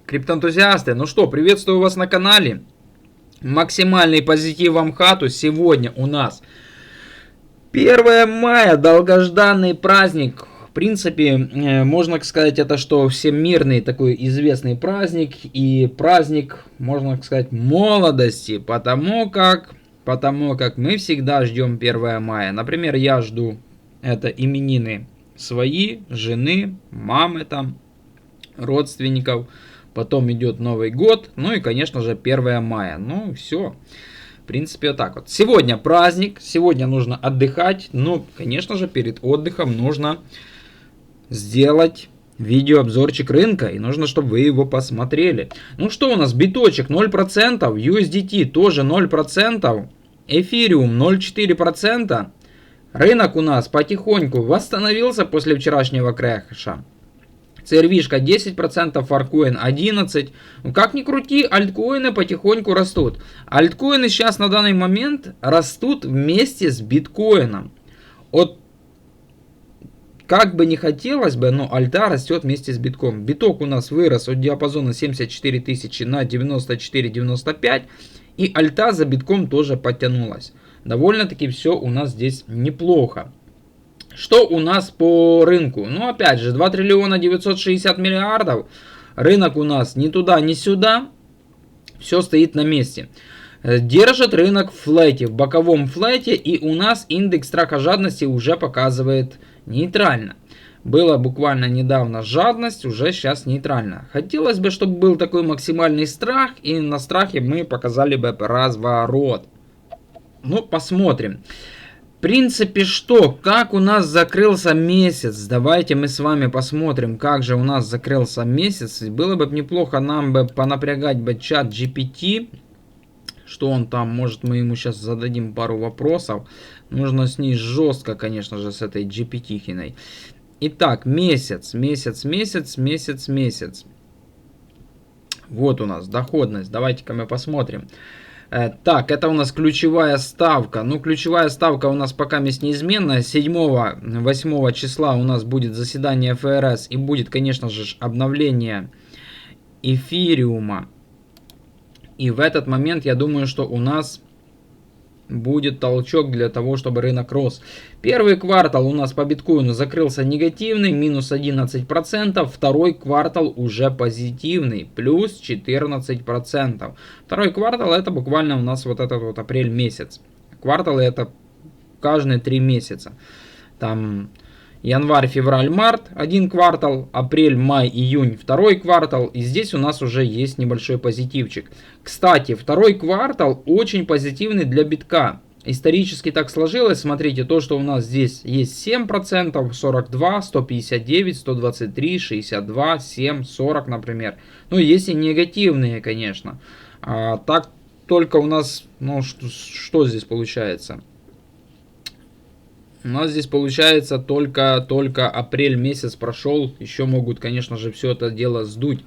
Криптоэнтузиасты, ну что, приветствую вас на канале. Максимальный позитив вам хату. Сегодня у нас 1 мая, долгожданный праздник. В принципе, можно сказать, это что всемирный такой известный праздник. И праздник, можно сказать, молодости. Потому как мы всегда ждем 1 мая. Например, я жду это именины свои, жены, мамы там, родственников. Потом идет Новый год, ну и, конечно же, 1 мая. Ну, все. В принципе, вот так вот. Сегодня праздник, сегодня нужно отдыхать. Но, конечно же, перед отдыхом нужно сделать видеообзорчик рынка. И нужно, чтобы вы его посмотрели. Ну что у нас? Биточек 0%, USDT тоже 0%, эфириум 0,4%. Рынок у нас потихоньку восстановился после вчерашнего крэша. CRV-шка 10%, фаркоин 11%. Ну, как ни крути, альткоины потихоньку растут. Альткоины сейчас на данный момент растут вместе с биткоином. Вот как бы не хотелось бы, но альта растет вместе с битком. Биток у нас вырос от диапазона 74 тысячи на 94-95. И альта за битком тоже подтянулась. Довольно-таки все у нас здесь неплохо. Что у нас по рынку? Ну, опять же, 2 триллиона 960 миллиардов. Рынок у нас ни туда, ни сюда. Все стоит на месте. Держит рынок в флете, в боковом флете. И у нас индекс страха жадности уже показывает нейтрально. Было буквально недавно жадность, уже сейчас нейтрально. Хотелось бы, чтобы был такой максимальный страх. И на страхе мы показали бы разворот. Ну, посмотрим. В принципе, что? Как у нас закрылся месяц? Давайте мы с вами посмотрим, как же у нас закрылся месяц. Было бы неплохо нам бы понапрягать бы чат GPT. Что он там? Может, мы ему сейчас зададим пару вопросов. Нужно с ней жестко, конечно же, с этой GPT-хиной. Итак, месяц. Вот у нас доходность. Давайте-ка мы посмотрим. Так, это у нас ключевая ставка. Ну, ключевая ставка у нас пока неизменная. 7-8 числа у нас будет заседание ФРС. И будет, конечно же, обновление эфириума. И в этот момент, я думаю, что у нас будет толчок для того, чтобы рынок рос. Первый квартал у нас по биткоину закрылся негативный, минус 11%. Второй квартал уже позитивный, плюс 14%. Второй квартал это буквально у нас вот этот вот апрель месяц. Кварталы это каждые 3 месяца. Там январь, февраль, март один квартал, апрель, май, июнь второй квартал. И здесь у нас уже есть небольшой позитивчик. Кстати, второй квартал очень позитивный для битка. Исторически так сложилось. Смотрите, то, что у нас здесь есть 7%, 42, 159, 123, 62, 7, 40, например. Ну, есть и негативные, конечно. Так только у нас, ну, что здесь получается? У нас здесь получается только апрель месяц прошел. Еще могут, конечно же, все это дело сдуть.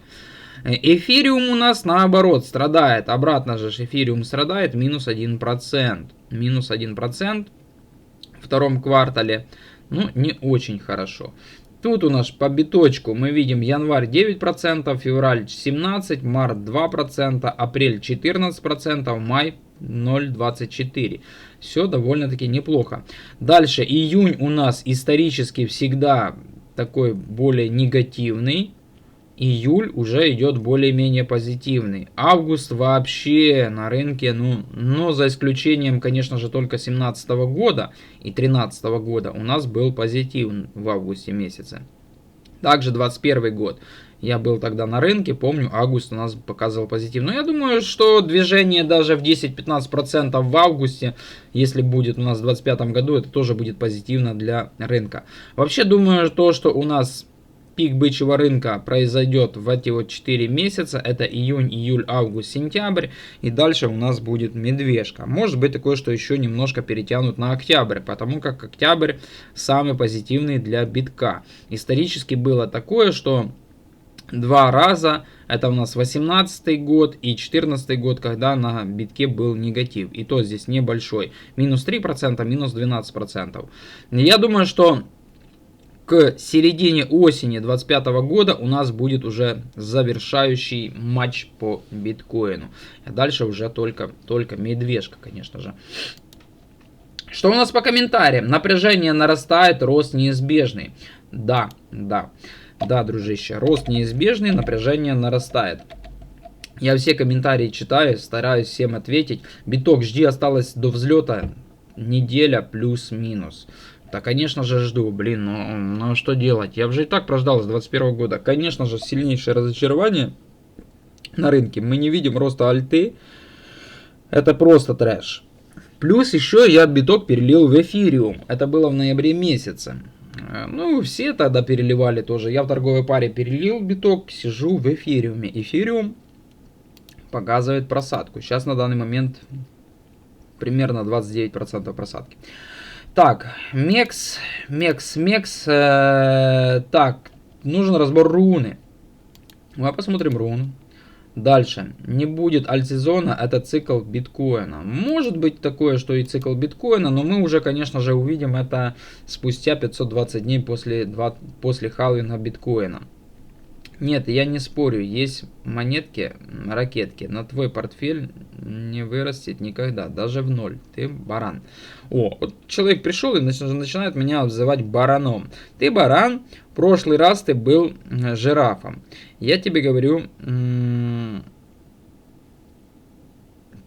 Эфириум у нас наоборот страдает. Обратно же эфириум страдает. Минус 1%. Минус 1% в втором квартале. Ну, не очень хорошо. Тут у нас по биточку мы видим январь 9%, февраль 17%, март 2%, апрель 14%, май 0,24%. Все довольно-таки неплохо. Дальше июнь у нас исторически всегда такой более негативный. Июль уже идет более-менее позитивный. Август вообще на рынке, но за исключением, конечно же, только 2017 года и 2013 года у нас был позитив в августе месяце. Также 2021 год. Я был тогда на рынке, помню, август у нас показывал позитив. Но я думаю, что движение даже в 10-15% в августе, если будет у нас в 2025 году, это тоже будет позитивно для рынка. Вообще думаю, то, что у нас пик бычьего рынка произойдет в эти вот 4 месяца. Это июнь, июль, август, сентябрь. И дальше у нас будет медвежка. Может быть такое, что еще немножко перетянут на октябрь. Потому как октябрь самый позитивный для битка. Исторически было такое, что 2 раза. Это у нас 18 год и 14 год, когда на битке был негатив. И то здесь небольшой. Минус 3%, минус 12%. Я думаю, что к середине осени 2025 года у нас будет уже завершающий матч по биткоину. А дальше уже только медвежка, конечно же. Что у нас по комментариям? Напряжение нарастает, рост неизбежный. Да, дружище, рост неизбежный, напряжение нарастает. Я все комментарии читаю, стараюсь всем ответить. Биток, жди, осталось до взлета неделя плюс-минус. Да, конечно же, жду, блин, ну что делать? Я уже и так прождал с 2021 года. Конечно же, сильнейшее разочарование на рынке. Мы не видим роста альты. Это просто трэш. Плюс еще я биток перелил в эфириум. Это было в ноябре месяце. Ну, все тогда переливали тоже. Я в торговой паре перелил биток, сижу в эфириуме. Эфириум показывает просадку. Сейчас на данный момент примерно 29% просадки. Так, Мекс. Так, нужен разбор руны. Мы посмотрим руну. Дальше. Не будет альтсезона, это цикл биткоина. Может быть такое, что и цикл биткоина, но мы уже, конечно же, увидим это спустя 520 дней после халвинга биткоина. Нет, я не спорю, есть монетки, ракетки, но твой портфель не вырастет никогда, даже в ноль. Ты баран. О, вот человек пришел и начинает меня обзывать бараном. Ты баран, в прошлый раз ты был жирафом. Я тебе говорю,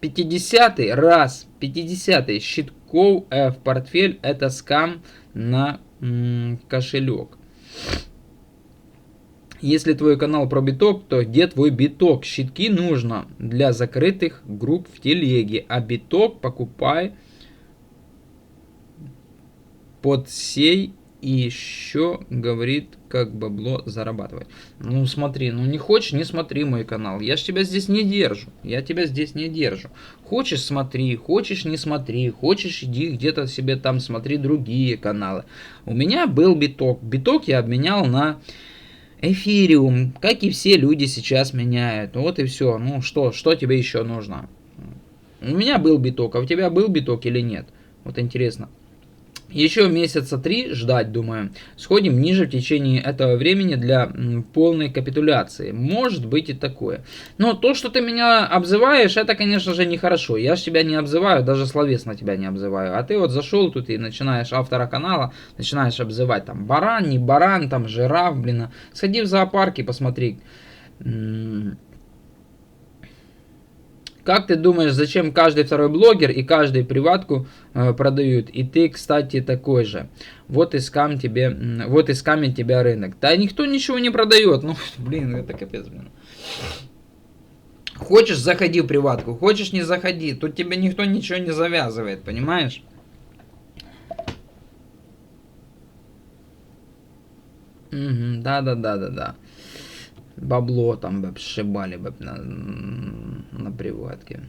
50-й раз, 50-й щитков в портфель, это скам на кошелек. Если твой канал про биток, то где твой биток? Щитки нужно для закрытых групп в телеге, а биток покупай под сей и еще говорит, как бабло зарабатывать. Ну смотри, ну не хочешь, не смотри мой канал. Я ж тебя здесь не держу. Я тебя здесь не держу. Хочешь смотри, хочешь не смотри, хочешь иди где-то себе там смотри другие каналы. У меня был биток. Биток я обменял на эфириум, как и все люди сейчас меняют. Вот и все. Ну что тебе еще нужно? У меня был биток, а у тебя был биток или нет? Вот интересно. Еще месяца 3 ждать, думаю. Сходим ниже в течение этого времени для полной капитуляции. Может быть и такое. Но то, что ты меня обзываешь, это, конечно же, нехорошо. Я же тебя не обзываю, даже словесно тебя не обзываю. А ты вот зашел тут и начинаешь автора канала, начинаешь обзывать там баран, не баран, там жираф, блин. Сходи в зоопарк и посмотри. Как ты думаешь, зачем каждый второй блогер и каждый приватку продают? И ты, кстати, такой же. Вот и скамит тебя рынок. Да никто ничего не продает. Ну, блин, это капец, блин. Хочешь, заходи в приватку. Хочешь, не заходи. Тут тебе никто ничего не завязывает, понимаешь? Угу, да. Бабло там бы сшибали бы на приватке.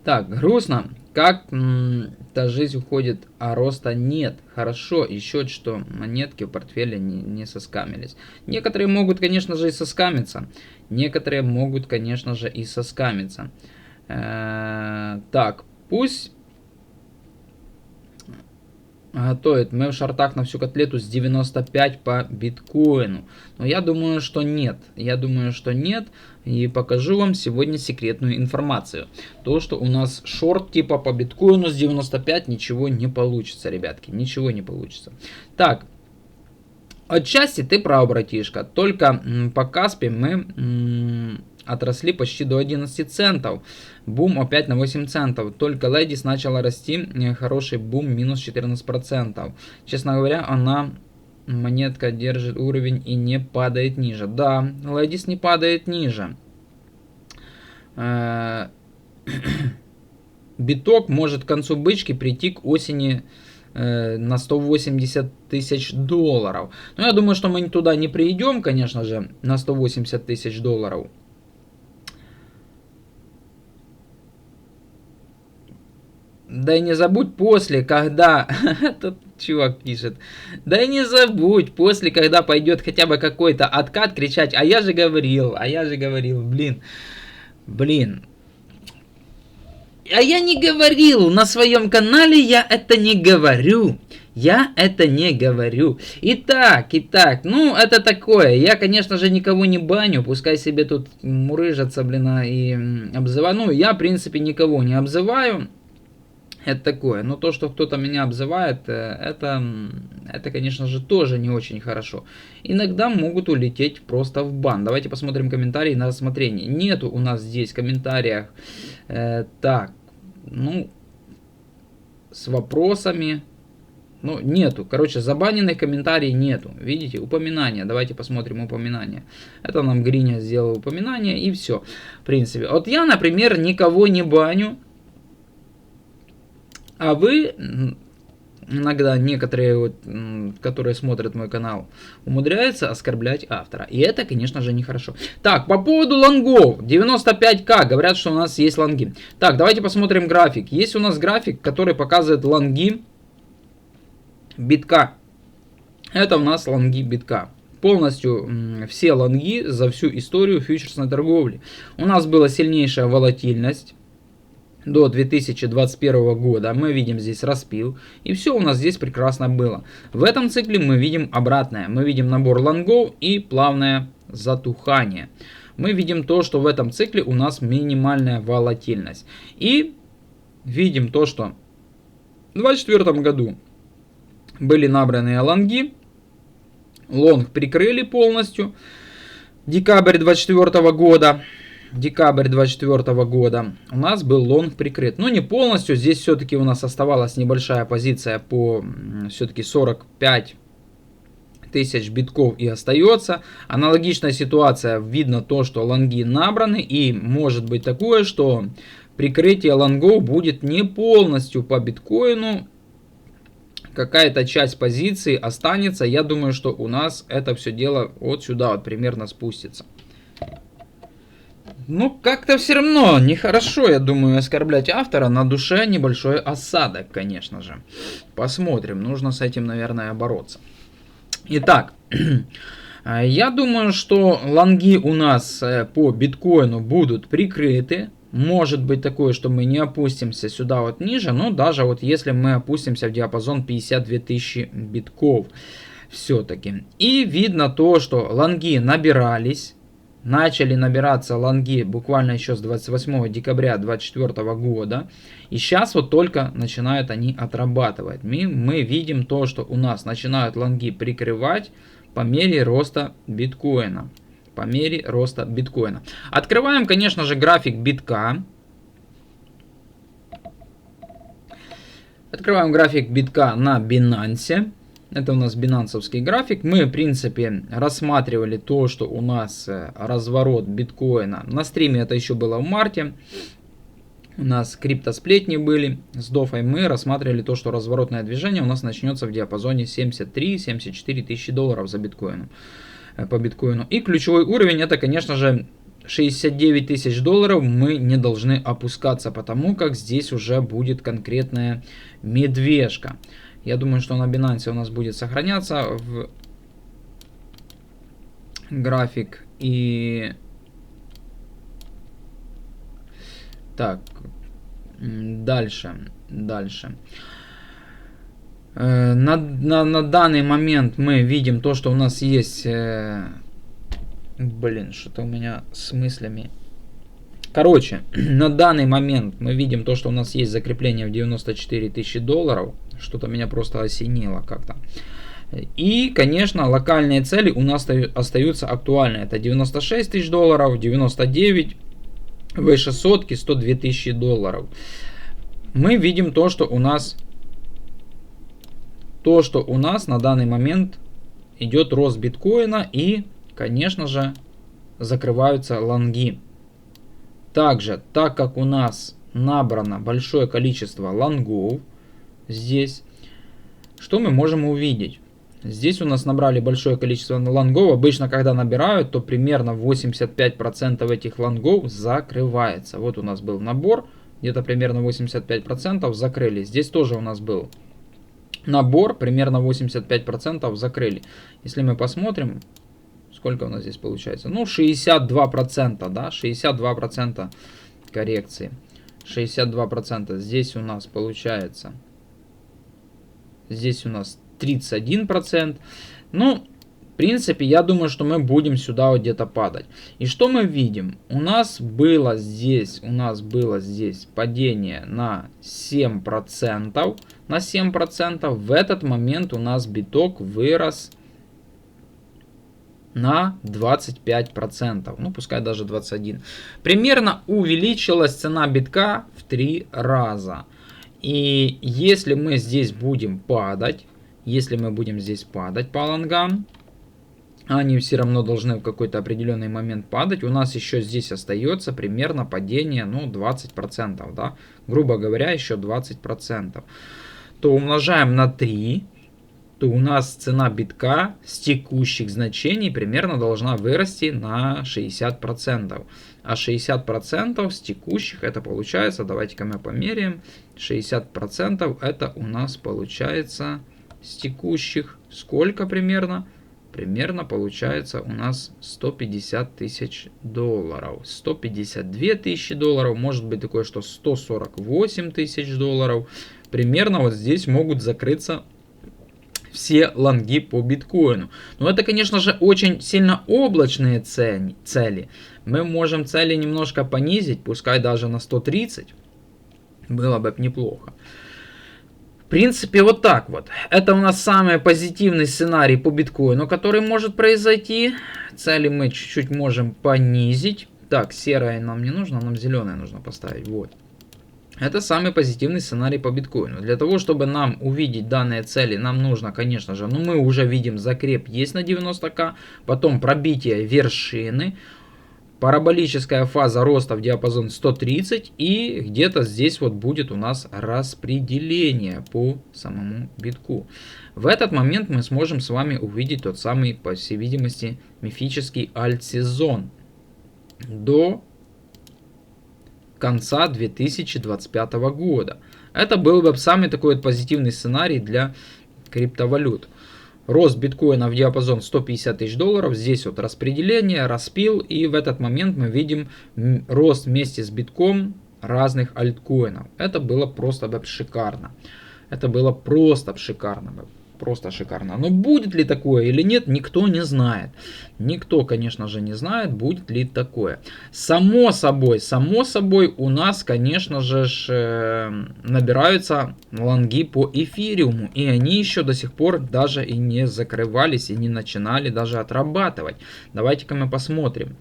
Так, грустно. Как-то жизнь уходит, а роста нет. Хорошо, еще что монетки в портфеле не соскамились. Некоторые могут, конечно же, и соскамиться. Так, пусть готовит. Мы в шортах на всю котлету с 95 по биткоину. Но я думаю, что нет. И покажу вам сегодня секретную информацию. То, что у нас шорт типа по биткоину с 95, ничего не получится, ребятки. Ничего не получится. Так. Отчасти ты прав, братишка. Только по Каспе мы отросли почти до 11 центов. Бум опять на 8 центов. Только Ladies начала расти. Хороший бум, минус 14%. Честно говоря, монетка держит уровень и не падает ниже. Да, Ladies не падает ниже. Биток может к концу бычки прийти к осени на 180 тысяч долларов. Но я думаю, что мы туда не придем, конечно же, на 180 тысяч долларов. Да и не забудь после, когда... Тут чувак пишет. Да и не забудь после, когда пойдет хотя бы какой-то откат, кричать, а я же говорил, блин. А я не говорил на своем канале, я это не говорю. Я это не говорю. Итак, ну это такое. Я, конечно же, никого не баню. Пускай себе тут мурыжатся, блин, и обзывают. Ну, я, в принципе, никого не обзываю. Это такое. Но то, что кто-то меня обзывает, это, конечно же, тоже не очень хорошо. Иногда могут улететь просто в бан. Давайте посмотрим комментарии на рассмотрение. Нету у нас здесь в комментариях. Так, ну, с вопросами. Ну, нету. Короче, забаненных комментариев нету. Видите, упоминания. Давайте посмотрим упоминания. Это нам Гриня сделал упоминание, и все. В принципе. Вот я, например, никого не баню. А вы, иногда некоторые, вот, которые смотрят мой канал, умудряются оскорблять автора. И это, конечно же, нехорошо. Так, по поводу лонгов. 95к. Говорят, что у нас есть лонги. Так, давайте посмотрим график. Есть у нас график, который показывает лонги битка. Это у нас лонги битка. Полностью все лонги за всю историю фьючерсной торговли. У нас была сильнейшая волатильность до 2021 года. Мы видим здесь распил. И все у нас здесь прекрасно было. В этом цикле мы видим обратное. Мы видим набор лонгов и плавное затухание. Мы видим то, что в этом цикле у нас минимальная волатильность. И видим то, что в 2024 году были набраны лонги. Лонг прикрыли полностью. Декабрь 2024 года. Декабрь 2024 года у нас был лонг прикрыт. Но не полностью. Здесь все-таки у нас оставалась небольшая позиция по все-таки 45 тысяч битков и остается. Аналогичная ситуация. Видно то, что лонги набраны. И может быть такое, что прикрытие лонгов будет не полностью по биткоину. Какая-то часть позиции останется. Я думаю, что у нас это все дело вот сюда вот примерно спустится. Ну, как-то все равно нехорошо, я думаю, оскорблять автора. На душе небольшой осадок, конечно же. Посмотрим. Нужно с этим, наверное, бороться. Итак, я думаю, что лонги у нас по биткоину будут прикрыты. Может быть такое, что мы не опустимся сюда вот ниже, но даже вот если мы опустимся в диапазон 52 тысячи битков все-таки. И видно то, что лонги набирались, начали набираться лонги буквально еще с 28 декабря 2024 года. И сейчас вот только начинают они отрабатывать. Мы видим то, что у нас начинают лонги прикрывать по мере роста биткоина. По мере роста биткоина. Открываем, конечно же, график битка. Открываем график битка на Binance. Это у нас бинансовский график. Мы, в принципе, рассматривали то, что у нас разворот биткоина. На стриме это еще было в марте. У нас криптосплетни были с дофой. Мы рассматривали то, что разворотное движение у нас начнется в диапазоне 73-74 тысячи долларов за биткоином. По биткоину. И ключевой уровень это, конечно же, 69 тысяч долларов. Мы не должны опускаться, потому как здесь уже будет конкретная медвежка. Я думаю, что на Binance у нас будет сохраняться в график. И так, дальше. На данный момент мы видим то, что у нас есть... Блин, что-то у меня с мыслями. Короче, на данный момент мы видим то, что у нас есть закрепление в 94 тысячи долларов. Что-то меня просто осенило как-то. И, конечно, локальные цели у нас остаются актуальны. Это 96 тысяч долларов, 99, выше сотки, 102 тысячи долларов. Мы видим то, что у нас... на данный момент идет рост биткоина и, конечно же, закрываются лонги. Также, так как у нас набрано большое количество лонгов здесь, что мы можем увидеть? Здесь у нас набрали большое количество лонгов. Обычно, когда набирают, то примерно 85% этих лонгов закрывается. Вот у нас был набор, где-то примерно 85% закрыли. Здесь тоже у нас был набор, примерно 85% закрыли. Если мы посмотрим, сколько у нас здесь получается? Ну, 62%, да, 62% коррекции. 62%. Здесь у нас получается, здесь у нас 31%. Ну, в принципе, я думаю, что мы будем сюда вот где-то падать. И что мы видим? У нас было здесь падение на 7%. На 7%. В этот момент у нас биток вырос на 25%. Ну, пускай даже 21%. Примерно увеличилась цена битка в 3 раза. И если мы здесь будем падать, по лонгам, они все равно должны в какой-то определенный момент падать. У нас еще здесь остается примерно падение, ну, 20%, да, грубо говоря, еще 20%. То умножаем на 3, то у нас цена битка с текущих значений примерно должна вырасти на 60%. А 60% с текущих, это получается, давайте-ка мы померяем, 60% это у нас получается с текущих сколько примерно? Примерно получается у нас 150 тысяч долларов. 152 тысячи долларов. Может быть такое, что 148 тысяч долларов. Примерно вот здесь могут закрыться все лонги по биткоину. Но это, конечно же, очень сильно облачные цели. Мы можем цели немножко понизить, пускай даже на 130. Было бы неплохо. В принципе, вот так вот. Это у нас самый позитивный сценарий по биткоину, который может произойти. Цели мы чуть-чуть можем понизить. Так, серое нам не нужно, нам зеленое нужно поставить. Вот. Это самый позитивный сценарий по биткоину. Для того, чтобы нам увидеть данные цели, нам нужно, конечно же, мы уже видим закреп есть на 90к, потом пробитие вершины, параболическая фаза роста в диапазон 130 и где-то здесь вот будет у нас распределение по самому битку. В этот момент мы сможем с вами увидеть тот самый, по всей видимости, мифический альт-сезон до конца 2025 года. Это был бы самый такой вот позитивный сценарий для криптовалют. Рост биткоина в диапазон 150 тысяч долларов. Здесь вот распределение, распил. И в этот момент мы видим рост вместе с битком разных альткоинов. Это было просто шикарно. Это было просто шикарно. Просто шикарно. Но будет ли такое или нет, никто не знает. Никто, конечно же, не знает, будет ли такое. Само собой, у нас, конечно же, набираются лонги по эфириуму. И они еще до сих пор даже и не закрывались, и не начинали даже отрабатывать. Давайте-ка мы посмотрим.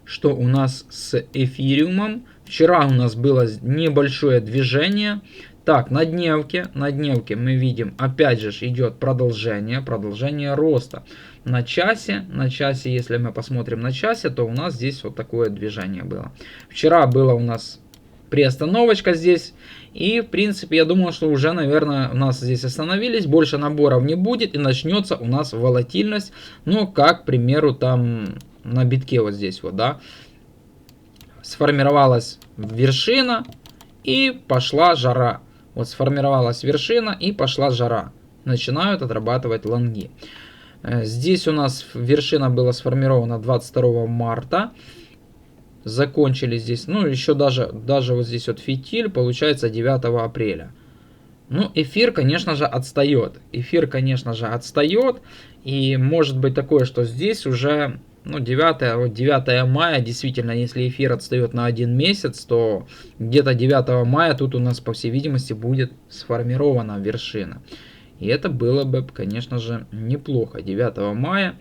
Что у нас с эфириумом. Вчера у нас было небольшое движение. Так, на дневке мы видим, опять же, идет продолжение роста. На часе, если мы посмотрим на часе, то у нас здесь вот такое движение было. Вчера была у нас приостановочка здесь. И, в принципе, я думал, что уже, наверное, у нас здесь остановились. Больше наборов не будет и начнется у нас волатильность. Ну, как, к примеру, там на битке вот здесь вот, да. Сформировалась вершина и пошла жара. Вот сформировалась вершина и пошла жара. Начинают отрабатывать лонги. Здесь у нас вершина была сформирована 22 марта. Закончили здесь, ну еще даже вот здесь вот фитиль получается 9 апреля. Ну, эфир, конечно же, отстает. И может быть такое, что здесь уже... Ну, 9 мая, действительно, если эфир отстает на 1 месяц, то где-то 9 мая тут у нас, по всей видимости, будет сформирована вершина. И это было бы, конечно же, неплохо. 9 мая,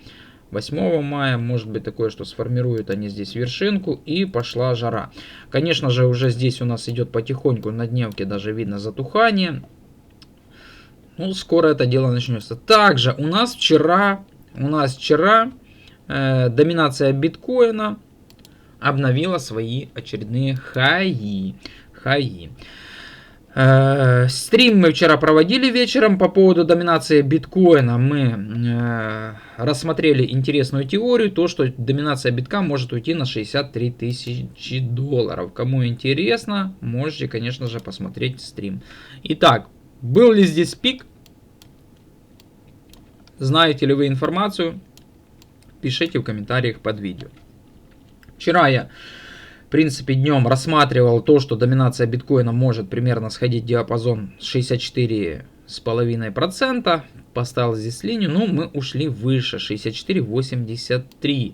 8 мая, может быть такое, что сформируют они здесь вершинку и пошла жара. Конечно же, уже здесь у нас идет потихоньку на дневке, даже видно затухание. Ну, скоро это дело начнется. Также у нас вчера доминация биткоина обновила свои очередные хаи. Стрим мы вчера проводили вечером по поводу доминации биткоина. Мы рассмотрели интересную теорию, то что доминация битка может уйти на 63 тысячи долларов. Кому интересно, можете, конечно же, посмотреть стрим. Итак, был ли здесь пик? Знаете ли вы информацию? Пишите в комментариях под видео. Вчера я, в принципе, днем рассматривал то, что доминация биткоина может примерно сходить в диапазон 64,5%. Поставил здесь линию, но мы ушли выше, 64,83.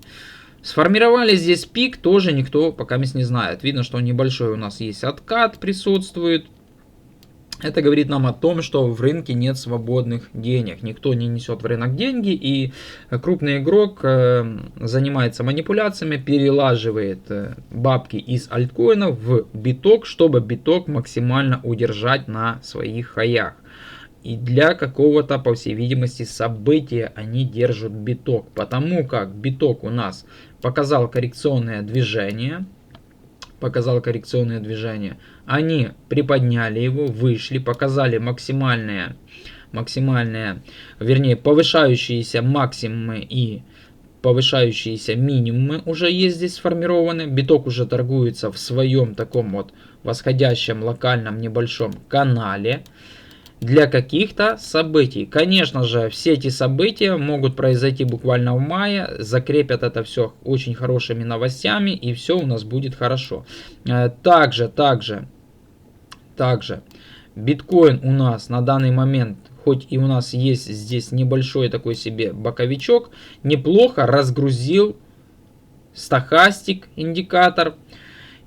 Сформировали здесь пик, тоже никто пока не знает. Видно, что небольшой у нас есть откат присутствует. Это говорит нам о том, что в рынке нет свободных денег. Никто не несет в рынок деньги, и крупный игрок занимается манипуляциями, перелаживает бабки из альткоинов в биток, чтобы биток максимально удержать на своих хаях. И для какого-то, по всей видимости, события они держат биток. Потому как биток у нас показал коррекционное движение. Они приподняли его, вышли, показали повышающиеся максимумы и повышающиеся минимумы уже есть здесь сформированы. Биток уже торгуется в своем таком вот восходящем локальном небольшом канале для каких-то событий. Конечно же, все эти события могут произойти буквально в мае, закрепят это все очень хорошими новостями, и все у нас будет хорошо. Также биткоин у нас на данный момент, хоть и у нас есть здесь небольшой такой себе боковичок, неплохо разгрузил стохастик индикатор.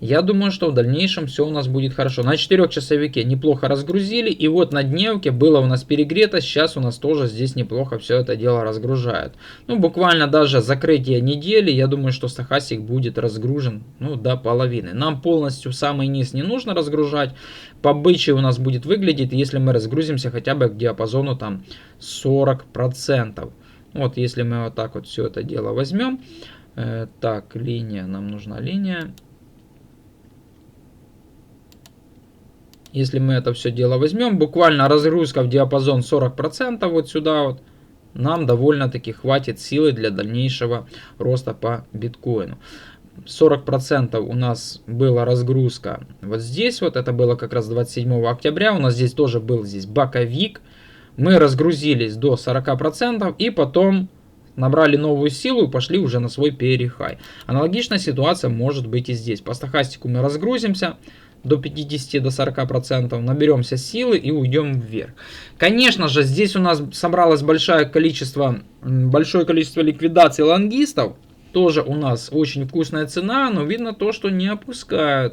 Я думаю, что в дальнейшем все у нас будет хорошо. На 4-часовике неплохо разгрузили. И вот на дневке было у нас перегрето. Сейчас у нас тоже здесь неплохо все это дело разгружают. Ну, буквально даже закрытие недели. Я думаю, что стохастик будет разгружен до половины. Нам полностью самый низ не нужно разгружать. По бычьи у нас будет выглядеть, если мы разгрузимся хотя бы к диапазону там 40%. Вот если мы вот так вот все это дело возьмем. Так, линия, нам нужна линия. Если мы это все дело возьмем, буквально разгрузка в диапазон 40% вот сюда вот, нам довольно-таки хватит силы для дальнейшего роста по биткоину. 40% у нас была разгрузка вот здесь вот, это было как раз 27 октября, у нас здесь тоже был боковик. Мы разгрузились до 40% и потом набрали новую силу и пошли уже на свой перехай. Аналогичная ситуация может быть и здесь. По стохастику мы разгрузимся до 50-40%, наберемся силы и уйдем вверх. Конечно же, здесь у нас собралось большое количество ликвидаций лонгистов. Тоже у нас очень вкусная цена, но видно то, что не опускают.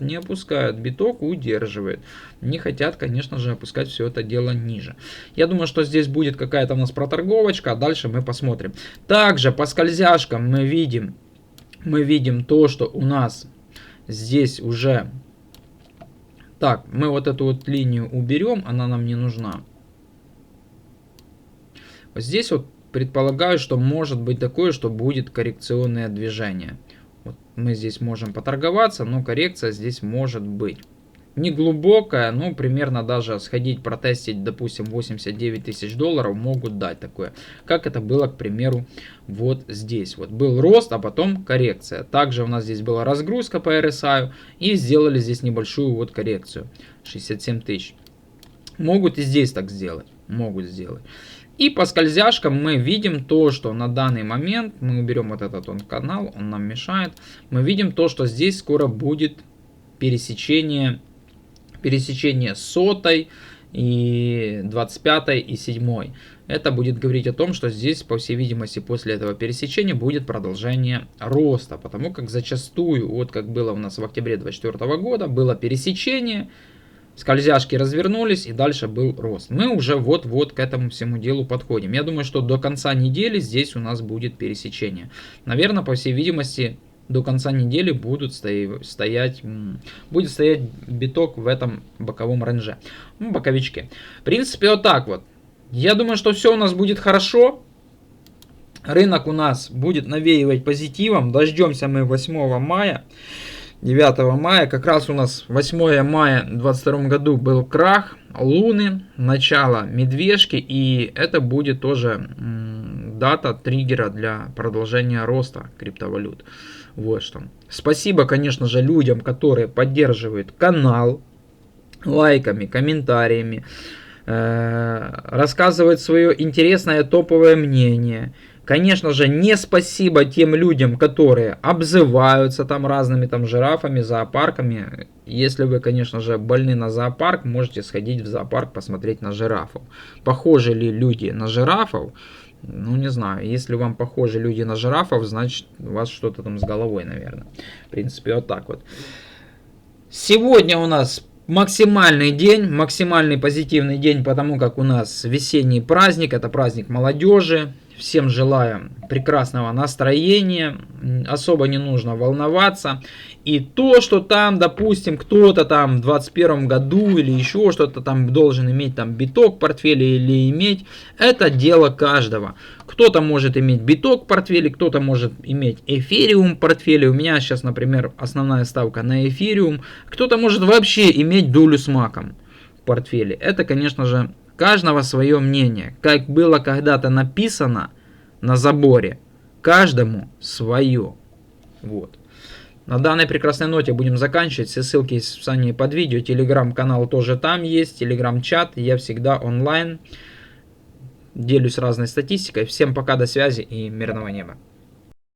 Биток удерживает. Не хотят, конечно же, опускать все это дело ниже. Я думаю, что здесь будет какая-то у нас проторговочка, а дальше мы посмотрим. Также по скользяшкам мы видим то, что у нас здесь уже... Так, мы вот эту вот линию уберем, она нам не нужна. Вот здесь вот предполагаю, что может быть такое, что будет коррекционное движение. Вот мы здесь можем поторговаться, но коррекция здесь может быть. Не глубокая, но примерно даже сходить, протестить, допустим, 89 тысяч долларов могут дать такое. Как это было, к примеру, вот здесь. Вот был рост, а потом коррекция. Также у нас здесь была разгрузка по RSI и сделали здесь небольшую вот коррекцию. 67 тысяч. Могут и здесь так сделать. Могут сделать. И по скользяшкам мы видим то, что на данный момент, мы уберем вот этот канал, он нам мешает. Мы видим то, что здесь скоро будет пересечение 100 и 25 и 7. Это будет говорить о том, что здесь, по всей видимости, после этого пересечения будет продолжение роста. Потому как зачастую, вот как было у нас в октябре 2024 года, было пересечение, скользяшки развернулись и дальше был рост. Мы уже вот-вот к этому всему делу подходим. Я думаю, что до конца недели здесь у нас будет пересечение. Наверное, по всей видимости, до конца недели будет стоять биток в этом боковом рейнже, боковичке. В принципе, вот так вот. Я думаю, что все у нас будет хорошо. Рынок у нас будет навеивать позитивом. Дождемся мы 8 мая, 9 мая. Как раз у нас 8 мая в 2022 году был крах Луны, начало медвежки. И это будет тоже дата триггера для продолжения роста криптовалют. Вот что. Спасибо, конечно же, людям, которые поддерживают канал лайками, комментариями, рассказывают свое интересное топовое мнение, Конечно же, не спасибо тем людям, которые обзываются там разными там жирафами, зоопарками. Если вы, конечно же, больны на зоопарк, можете сходить в зоопарк, посмотреть на жирафов. Похожи ли люди на жирафов? Ну, не знаю. Если вам похожи люди на жирафов, значит, у вас что-то там с головой, наверное. В принципе, вот так вот. Сегодня у нас максимальный день, максимальный позитивный день, потому как у нас весенний праздник, это праздник молодежи. Всем желаю прекрасного настроения, особо не нужно волноваться. И то, что там, допустим, кто-то там в 2021 году или еще что-то там должен иметь там биток в портфеле или иметь, это дело каждого. Кто-то может иметь биток в портфеле, кто-то может иметь эфириум в портфеле. У меня сейчас, например, основная ставка на эфириум. Кто-то может вообще иметь долю с маком в портфеле. Это, конечно же, каждого свое мнение. Как было когда-то написано на заборе, каждому свое. Вот. На данной прекрасной ноте будем заканчивать. Все ссылки есть в описании под видео. Телеграм-канал тоже там есть. Телеграм-чат. Я всегда онлайн. Делюсь разной статистикой. Всем пока, до связи и мирного неба.